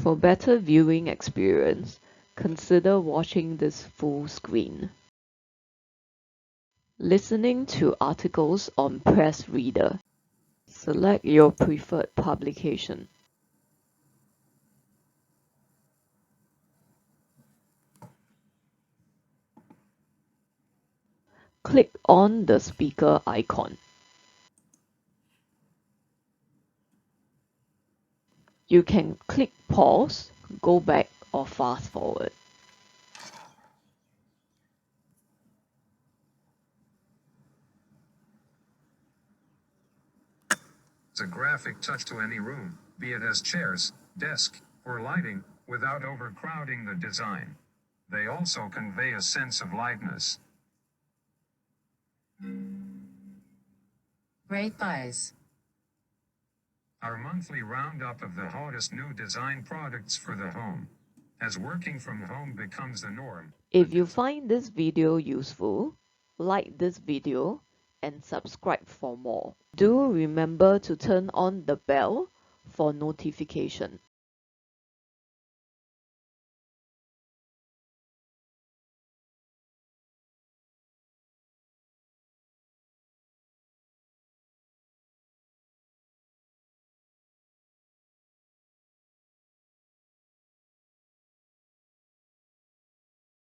For better viewing experience, consider watching this full screen. Listening to articles on PressReader. Select your preferred publication. Click on the speaker icon. You can click pause, go back, or fast forward. It's a graphic touch to any room, be it as chairs, desk, or lighting, without overcrowding the design. They also convey a sense of lightness. Great buys. Our monthly roundup of the hottest new design products for the home. As working from home becomes the norm. If you find this video useful, like this video and subscribe for more. Do remember to turn on the bell for notification.